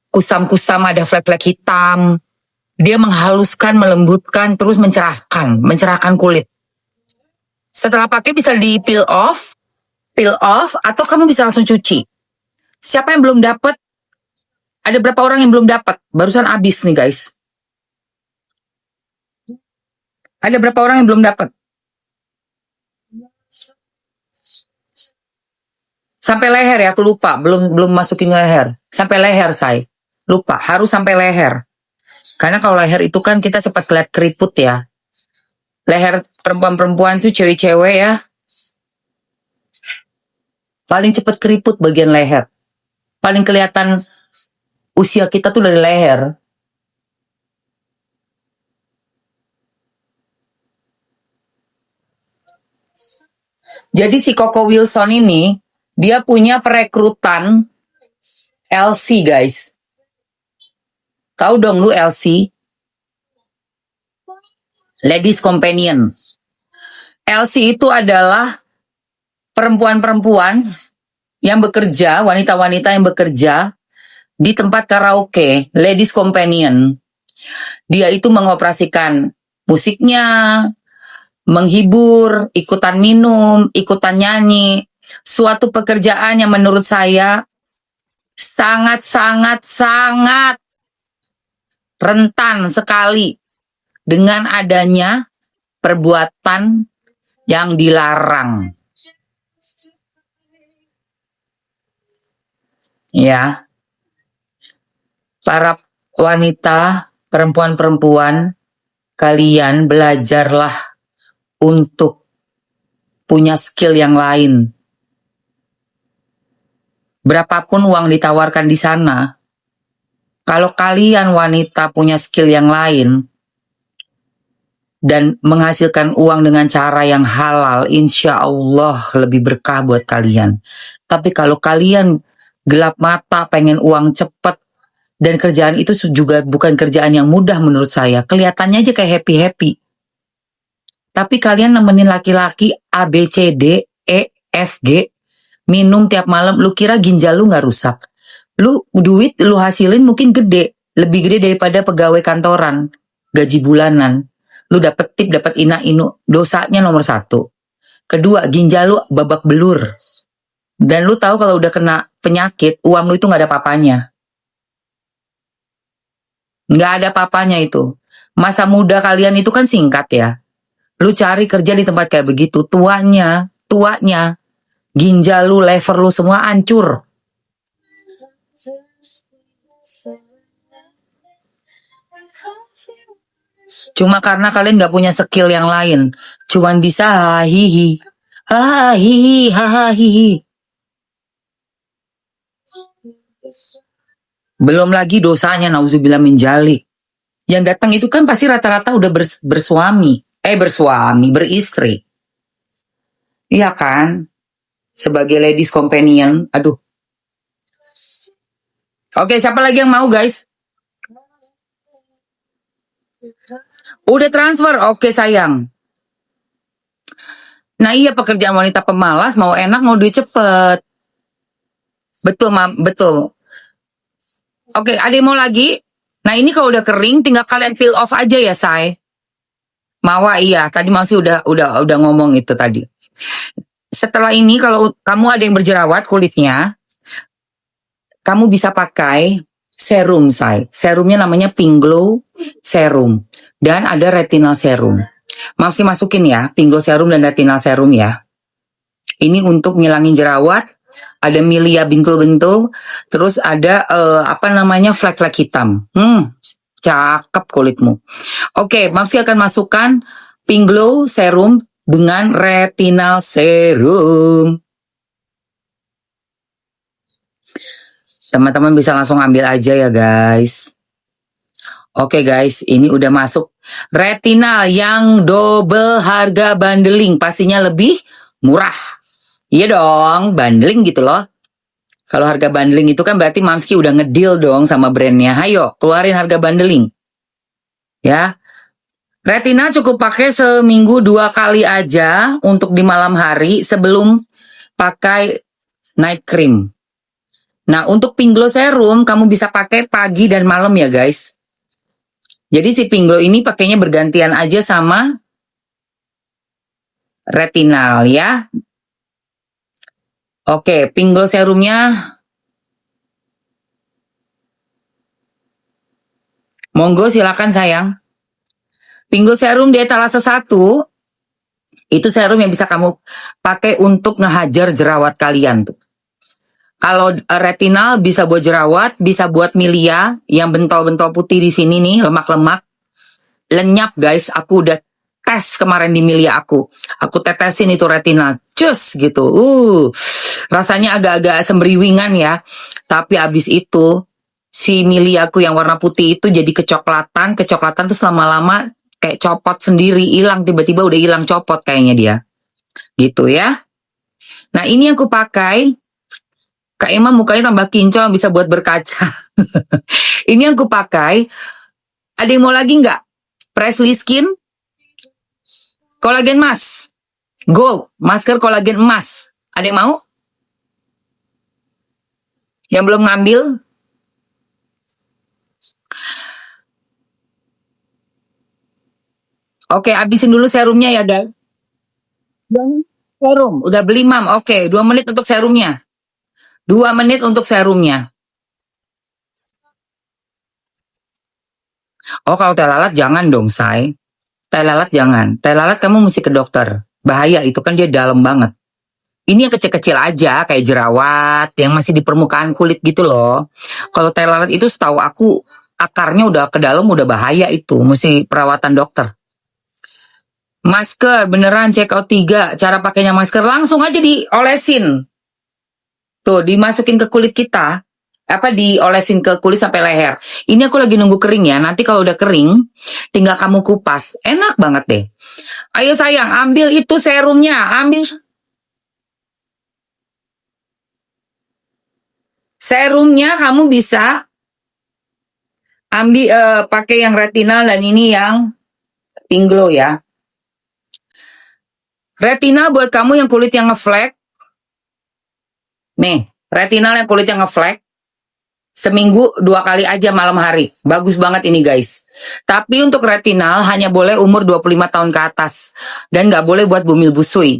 kusam-kusam ada flek-flek hitam. Dia menghaluskan, melembutkan, terus mencerahkan kulit. Setelah pakai bisa di peel off, atau kamu bisa langsung cuci. Siapa yang belum dapat? Ada berapa orang yang belum dapat? Barusan habis nih guys. Ada berapa orang yang belum dapat? Sampai leher ya, aku lupa. Belum masukin leher. Sampai leher saya. Lupa, harus sampai leher. Karena kalau leher itu kan kita cepat lihat keriput ya. Leher perempuan-perempuan tuh cewek-cewek ya. Paling cepat keriput bagian leher. Paling kelihatan usia kita tuh dari leher. Jadi si Coco Wilson ini, dia punya perekrutan LC guys. Tahu dong lu LC? Ladies Companion. LC itu adalah perempuan-perempuan yang bekerja, wanita-wanita yang bekerja di tempat karaoke, Ladies Companion. Dia itu mengoperasikan musiknya, menghibur, ikutan minum, ikutan nyanyi. Suatu pekerjaan yang menurut saya sangat rentan sekali dengan adanya perbuatan yang dilarang. Ya. Para wanita, perempuan-perempuan, kalian belajarlah untuk punya skill yang lain. Berapapun uang ditawarkan di sana, kalau kalian wanita punya skill yang lain dan menghasilkan uang dengan cara yang halal, insya Allah lebih berkah buat kalian. Tapi kalau kalian gelap mata, pengen uang cepat, dan kerjaan itu juga bukan kerjaan yang mudah menurut saya. Kelihatannya aja kayak happy-happy. Tapi kalian nemenin laki-laki A, B, C, D, E, F, G, minum tiap malam, lu kira ginjal lu gak rusak? Lu duit lu hasilin mungkin gede, lebih gede daripada pegawai kantoran, gaji bulanan. Lu dapet tip, dapet ina-inu, dosanya nomor 1. Kedua, ginjal lu babak belur. Dan lu tahu kalau udah kena penyakit, uang lu itu nggak ada papanya. Nggak ada papanya itu. Masa muda kalian itu kan singkat ya. Lu cari kerja di tempat kayak begitu, tuanya, ginjal lu, lever lu semua hancur. Cuma karena kalian nggak punya skill yang lain. Cuman bisa hahihi. Hahihi, hahihi. Belum lagi dosanya, nauzubillah min dzalik. Yang datang itu kan pasti rata-rata udah beristri. Iya kan? Sebagai ladies companion, aduh. Oke, siapa lagi yang mau guys? Udah transfer, oke sayang. Nah iya, pekerjaan wanita pemalas, mau enak, mau duit cepet. Betul, betul. Oke, ada yang mau lagi? Nah ini kalau udah kering, tinggal kalian peel off aja ya, say. Mawa iya, tadi masih udah ngomong itu tadi. Setelah ini kalau kamu ada yang berjerawat kulitnya, kamu bisa pakai serum, say. Serumnya namanya Pink Glow Serum. Dan ada retinal serum. Masukin ya, Pink Glow Serum dan retinal serum ya. Ini untuk ngilangin jerawat, ada milia bintul-bintul, terus ada flek-flek hitam. Cakep kulitmu. Oke, Mamski akan masukkan Pink Glow Serum dengan retinal serum. Teman-teman bisa langsung ambil aja ya guys. Oke guys, ini udah masuk retinal yang double harga bundling, pastinya lebih murah. Iya dong, bundling gitu loh. Kalau harga bundling itu kan berarti Mamski udah ngedeal dong sama brandnya. Hayo, keluarin harga bundling. Ya. Retinal cukup pakai seminggu 2 kali aja untuk di malam hari sebelum pakai night cream. Nah, untuk Pink Glow Serum kamu bisa pakai pagi dan malam ya guys. Jadi si Pink Glow ini pakainya bergantian aja sama retinal ya. Oke, Pink Glow Serumnya monggo silakan sayang. Pink Glow Serum di etalase 1 itu serum yang bisa kamu pakai untuk ngehajar jerawat kalian tuh. Kalau retinal bisa buat jerawat, bisa buat milia yang bentol-bentol putih di sini nih, lemak-lemak. Lenyap guys, aku udah tes kemarin di milia aku. Aku tetesin itu retinal, cus gitu. Rasanya agak-agak sembriwingan ya. Tapi abis itu si milia aku yang warna putih itu jadi kecoklatan terus lama-lama kayak copot sendiri, hilang tiba-tiba udah hilang copot kayaknya dia. Gitu ya. Nah, ini yang aku pakai. Kak Emma mukanya tambah kinclong, bisa buat berkaca. Ini yang aku pakai. Ada yang mau lagi nggak? Presley Skin, kolagen emas, gold, masker kolagen emas. Ada yang mau? Yang belum ngambil? Oke, habisin dulu serumnya ya, Dal. Serum, udah beli mam. Oke, 2 menit untuk serumnya. 2 menit untuk serumnya. Oh, kalau teh lalat jangan dong, say. Teh lalat jangan. Teh lalat kamu mesti ke dokter. Bahaya, itu kan dia dalam banget. Ini yang kecil-kecil aja, kayak jerawat, yang masih di permukaan kulit gitu loh. Kalau teh lalat itu setahu aku, akarnya udah ke dalam, udah bahaya itu. Mesti perawatan dokter. Masker, beneran check out 3. Cara pakainya masker, langsung aja diolesin. Tuh, dimasukin ke kulit kita. Diolesin ke kulit sampai leher. Ini aku lagi nunggu kering ya. Nanti kalau udah kering, tinggal kamu kupas. Enak banget deh. Ayo sayang, ambil itu serumnya. Ambil. Serumnya kamu bisa ambil pakai yang retinal dan ini yang Pink Glow ya. Retinal buat kamu yang kulit yang ngeflek. Nih, retinal yang kulit yang ngeflek. Seminggu 2 kali aja malam hari. Bagus banget ini guys. Tapi untuk retinal hanya boleh umur 25 tahun ke atas. Dan nggak boleh buat bumil busui.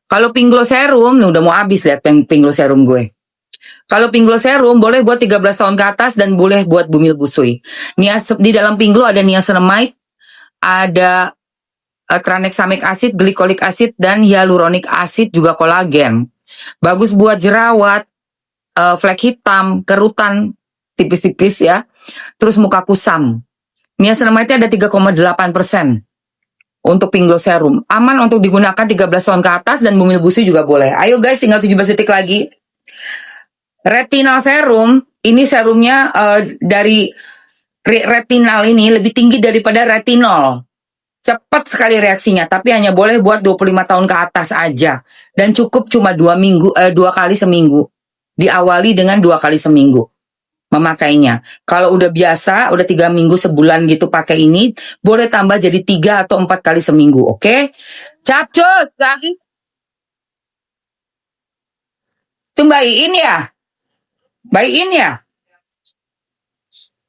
Kalau Pinglo Serum, nih udah mau habis lihat Pinglo Serum gue. Kalau Pinglo Serum boleh buat 13 tahun ke atas dan boleh buat bumil busui. Di dalam Pinglo ada niacinamide, ada tranexamic acid, glycolic acid, dan hyaluronic acid juga kolagen. Bagus buat jerawat, flek hitam, kerutan tipis-tipis ya. Terus muka kusam. Niacinamide ada 3,8%. Untuk Pinglo Serum. Aman untuk digunakan 13 tahun ke atas dan bumil busui juga boleh. Ayo guys, tinggal 17 detik lagi. Retinal Serum, ini serumnya dari retinal ini lebih tinggi daripada retinol. Cepat sekali reaksinya, tapi hanya boleh buat 25 tahun ke atas aja. Dan cukup cuma 2 kali seminggu. Diawali dengan 2 kali seminggu memakainya. Kalau udah biasa, udah 3 minggu sebulan gitu pakai ini, boleh tambah jadi 3 atau 4 kali seminggu, oke? Capcus, lagi. Itu bayiin ya? Bayiin ya?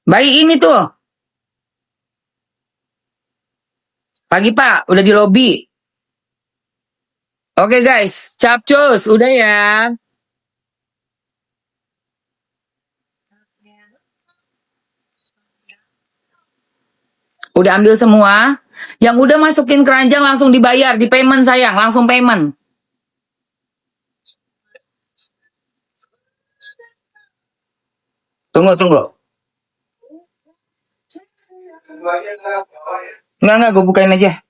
Bayiin itu. Pagi Pak, udah di lobi. Oke guys, capcus, udah ya. Udah ambil semua. Yang udah masukin keranjang langsung dibayar. Di payment sayang. Langsung payment. Tunggu. Enggak, gue bukain aja.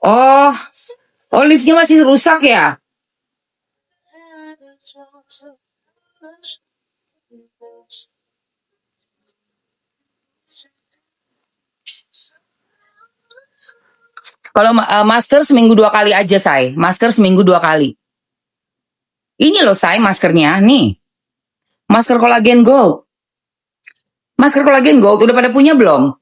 Oh, liftnya masih rusak ya? Kalau masker seminggu 2 kali aja, say. Masker seminggu 2 kali. Ini loh, say, maskernya. Nih. Masker kolagen gold. Masker kolagen gold udah pada punya belum?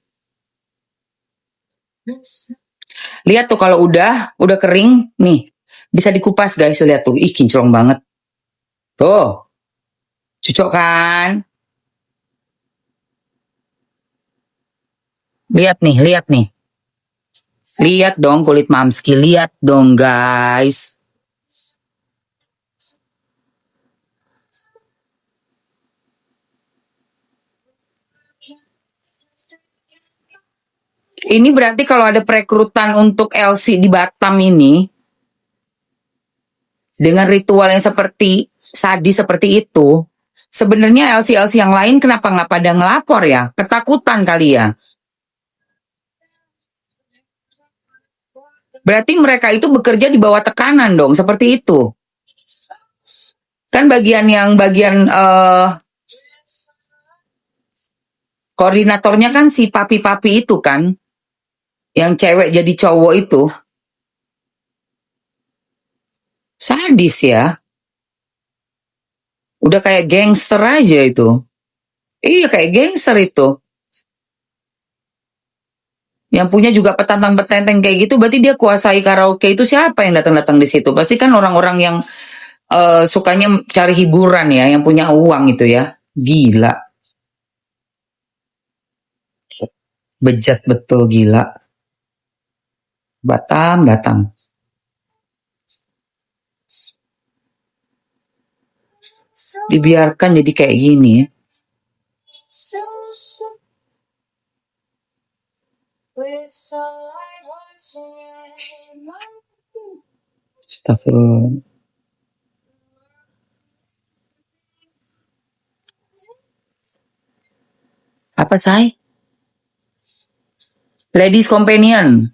Lihat tuh kalau udah kering, nih. Bisa dikupas, guys. Lihat tuh. Ih, kinclong banget. Tuh. Cocok kan? Lihat nih. Lihat dong kulit Mamski, lihat dong guys. Ini berarti kalau ada perekrutan untuk LC di Batam ini, dengan ritual yang seperti sadis seperti itu, sebenarnya LC-LC yang lain kenapa nggak pada ngelapor ya? Ketakutan kali ya. Berarti mereka itu bekerja di bawah tekanan dong, seperti itu. Kan bagian koordinatornya kan si papi-papi itu kan, yang cewek jadi cowok itu. Sadis ya. Udah kayak gangster aja itu. Iya, kayak gangster itu. Yang punya juga petantang-petenteng kayak gitu, berarti dia kuasai karaoke itu siapa yang datang-datang di situ? Pasti kan orang-orang yang sukanya cari hiburan ya, yang punya uang itu ya. Gila. Bejat betul, gila. Batam. Dibiarkan jadi kayak gini ya. Astagfirullah. Apa, say? Ladies Companion.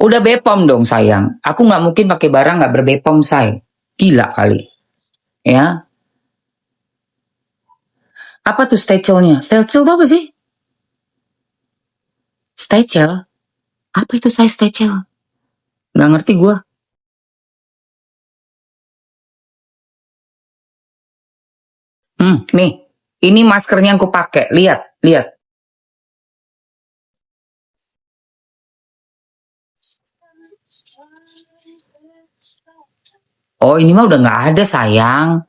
Udah Bepom dong, sayang. Aku nggak mungkin pakai barang nggak berbepom, say. Gila kali. Ya. Apa tuh Stechel-nya? Stechel itu apa sih? Stechel? Apa itu, say, Stechel? Nggak ngerti gue. Nih. Ini maskernya yang aku pakai. Lihat. Oh, ini mah udah nggak ada sayang.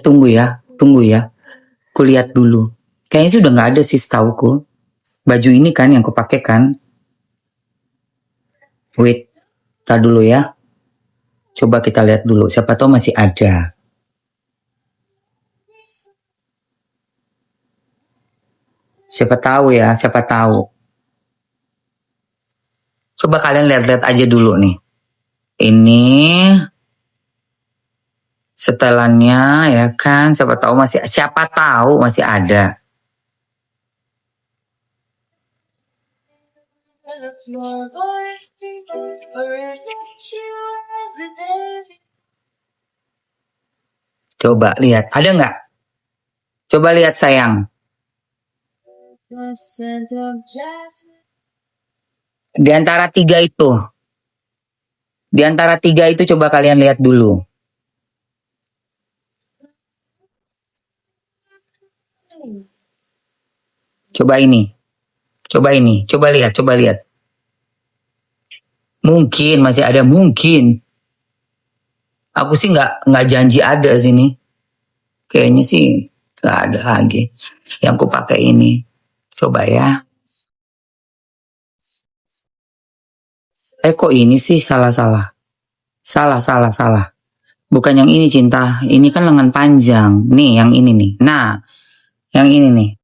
Tunggu ya. Kulihat dulu. Kayaknya sih udah nggak ada sih setauku. Baju ini kan yang kupakai kan. Wait, tar dulu ya. Coba kita lihat dulu. Siapa tahu masih ada. Siapa tahu ya, siapa tahu. Coba kalian lihat-lihat aja dulu nih. Ini setelannya ya kan, siapa tahu masih ada. Coba lihat, ada nggak? Coba lihat sayang. Di antara tiga itu coba kalian lihat dulu. Coba lihat. Mungkin masih ada, mungkin. Aku sih nggak janji ada sini. Kayaknya sih nggak ada lagi. Yang ku pakai ini. Coba ya. Kok ini sih salah. Salah. Bukan yang ini cinta. Ini kan lengan panjang. Nih yang ini nih. Nah, yang ini nih.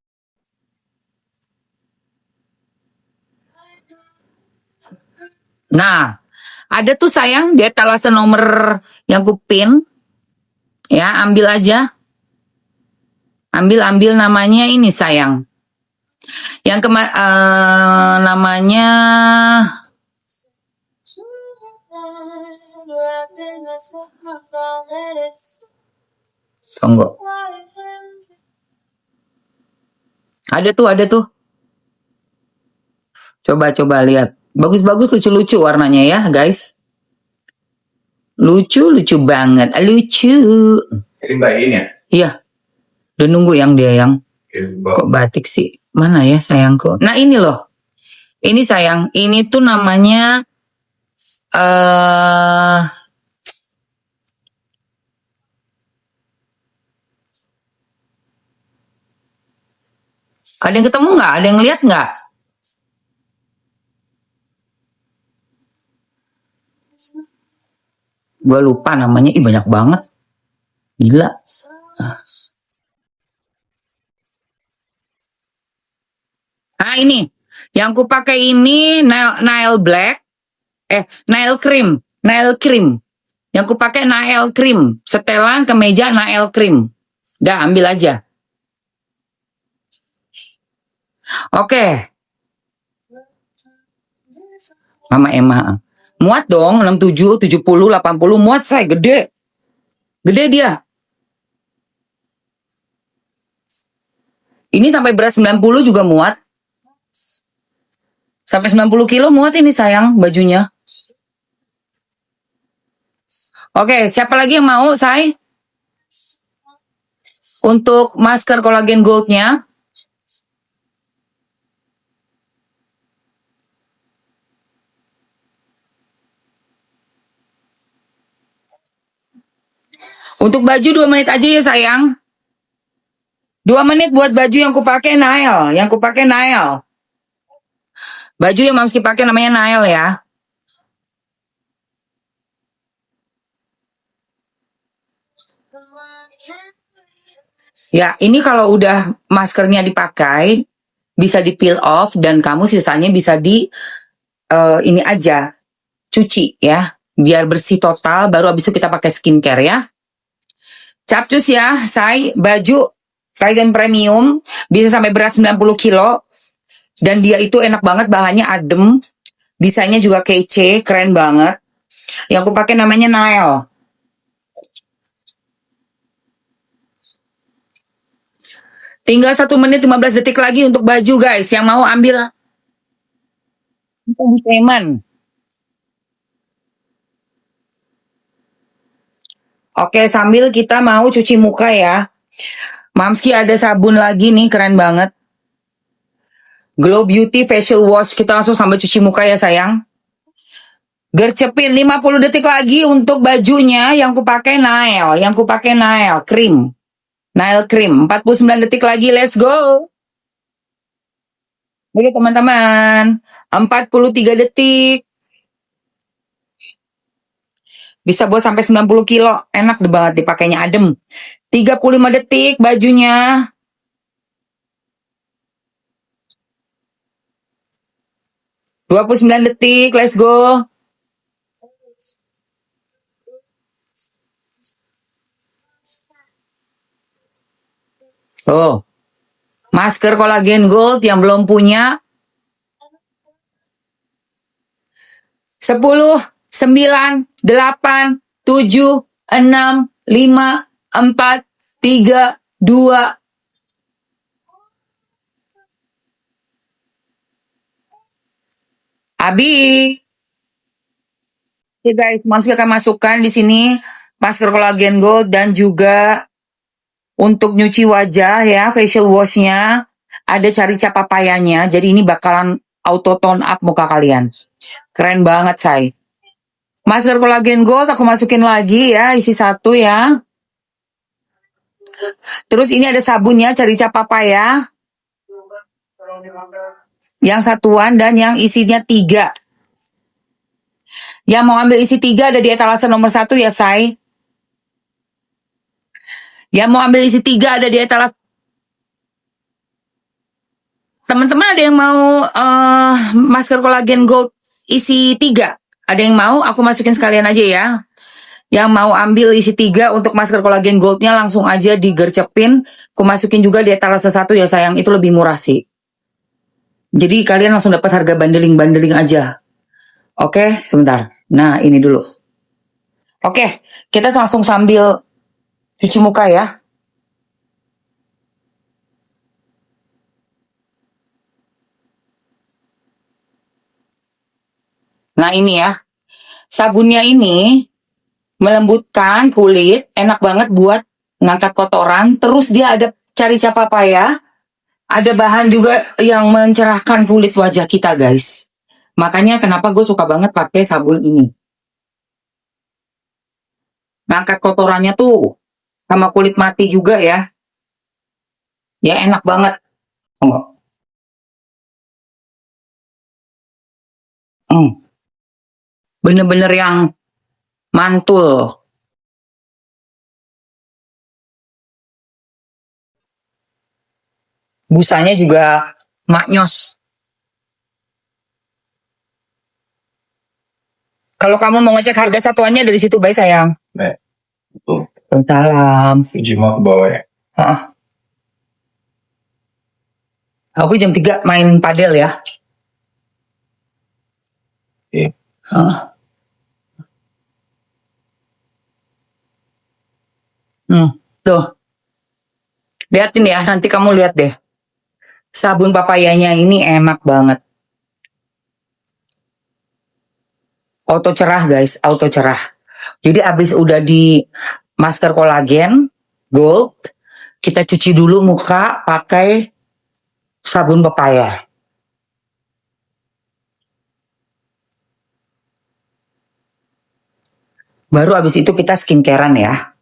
Nah, ada tuh sayang di etalase nomor yang ku pin. Ya, ambil aja. Ambil namanya ini sayang. Yang namanya tunggu. Ada tuh. Coba lihat. Bagus, lucu-lucu warnanya ya, guys. Lucu banget. Lucu. Jadi Mbak ini ya? Iya. Udah nunggu yang dia yang. Kok batik sih? Mana ya sayangku? Nah ini loh. Ini sayang. Ini tuh namanya ada yang ketemu nggak? Ada yang lihat nggak? Gue lupa namanya. Ih banyak banget. Gila. Nah ini. Yang ku pakai ini nail black. Nail cream. Yang ku pakai nail cream. Setelan kemeja nail cream. Dah ambil aja. Oke. Mama Emma. Muat dong 67, 70, 80. Muat say, gede. Gede dia. Ini sampai berat 90 juga muat. Sampai 90 kilo muat ini sayang bajunya. Oke, siapa lagi yang mau say? Untuk masker kolagen goldnya. Untuk baju 2 menit aja ya sayang. 2 menit buat baju yang kupakai Nail. Baju yang Mamski pakai namanya Nail ya. Ya, ini kalau udah maskernya dipakai, bisa di peel off dan kamu sisanya bisa di ini aja, cuci ya, biar bersih total. Baru habis itu kita pakai skincare ya. Capcus ya, say, baju Raygon Premium bisa sampai berat 90 kilo. Dan dia itu enak banget, bahannya adem. Desainnya juga kece, keren banget. Yang aku pakai namanya Nail. Tinggal 1 menit 15 detik lagi untuk baju guys. Yang mau ambil payment. Oke, sambil kita mau cuci muka ya. Mamski ada sabun lagi nih, keren banget. Glow Beauty Facial Wash. Kita langsung sambil cuci muka ya sayang. Gercepin 50 detik lagi untuk bajunya yang kupakai Nail cream. Nail cream 49 detik lagi, let's go. Oke teman-teman, 43 detik. Bisa bawa sampai 90 kilo, enak deh banget dipakainya, adem. 35 detik bajunya. ...29 detik, let's go. Tuh, masker kolagen gold yang belum punya. 10, 9, 8, 7, 6, 5, 4, 3, 2. Abi. Oke guys, Mamsi akan masukkan di sini masker kolagen gold dan juga untuk nyuci wajah ya, facial washnya ada carica papayanya. Jadi ini bakalan auto tone up muka kalian. Keren banget, say. Masker kolagen gold aku masukin lagi ya, isi 1 ya. Terus ini ada sabunnya carica papaya. Yang satuan dan yang isinya 3. Yang mau ambil isi 3 ada di etalase nomor 1 ya, say. Yang mau ambil isi 3 ada di etalase. Teman-teman ada yang mau masker kolagen gold isi 3? Ada yang mau? Aku masukin sekalian aja ya. Yang mau ambil isi 3 untuk masker kolagen goldnya langsung aja digercepin. Aku masukin juga di etalase 1 ya sayang. Itu lebih murah sih. Jadi kalian langsung dapat harga bandeling-bandeling aja. Oke, sebentar. Nah, ini dulu. Oke, kita langsung sambil cuci muka ya. Nah, ini ya. Sabunnya ini melembutkan kulit, enak banget buat ngangkat kotoran. Terus dia ada carica papaya. Ada bahan juga yang mencerahkan kulit wajah kita, guys. Makanya kenapa gue suka banget pakai sabun ini. Ngangkat kotorannya tuh sama kulit mati juga ya. Ya enak banget. Bener-bener yang mantul. Busanya juga maknyos. Kalau kamu mau ngecek harga satuannya dari situ, baik sayang. Baik. Betul. Salam. Jima ke bawah ya. Aku jam 3 main padel ya. Oke. Tuh. Liatin ya, nanti kamu lihat deh. Sabun papayanya ini enak banget. Auto cerah guys, auto cerah. Jadi abis udah di masker kolagen gold, kita cuci dulu muka pakai sabun papaya. Baru abis itu kita skincarean ya.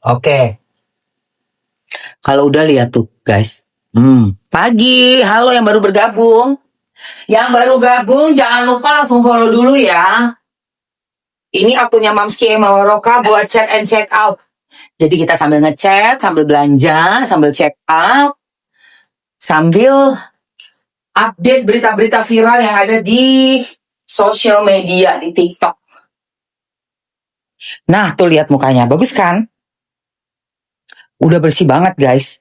Oke. Kalau udah lihat tuh guys. Pagi, halo yang baru bergabung. Yang baru gabung jangan lupa langsung follow dulu ya. Ini akunnya Mamski Mawaroka buat check and check out. Jadi kita sambil ngechat, sambil belanja, sambil check out, sambil update berita-berita viral yang ada di sosial media, di TikTok. Nah, tuh lihat mukanya. Bagus kan? Udah bersih banget, guys.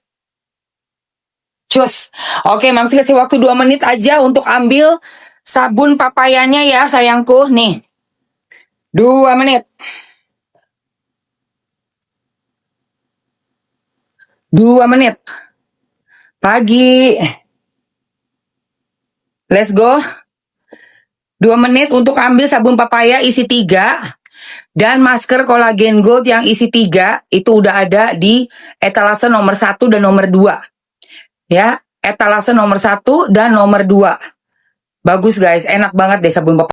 Cus. Oke, Mamsi kasih waktu 2 menit aja untuk ambil sabun papayanya ya, sayangku. Nih. 2 menit. 2 menit. Pagi. Let's go. 2 menit untuk ambil sabun papaya isi 3. Dan masker Collagen Gold yang isi 3 itu udah ada di etalase nomor 1 dan nomor 2. Ya, etalase nomor 1 dan nomor 2. Bagus guys, enak banget deh sabun papaya.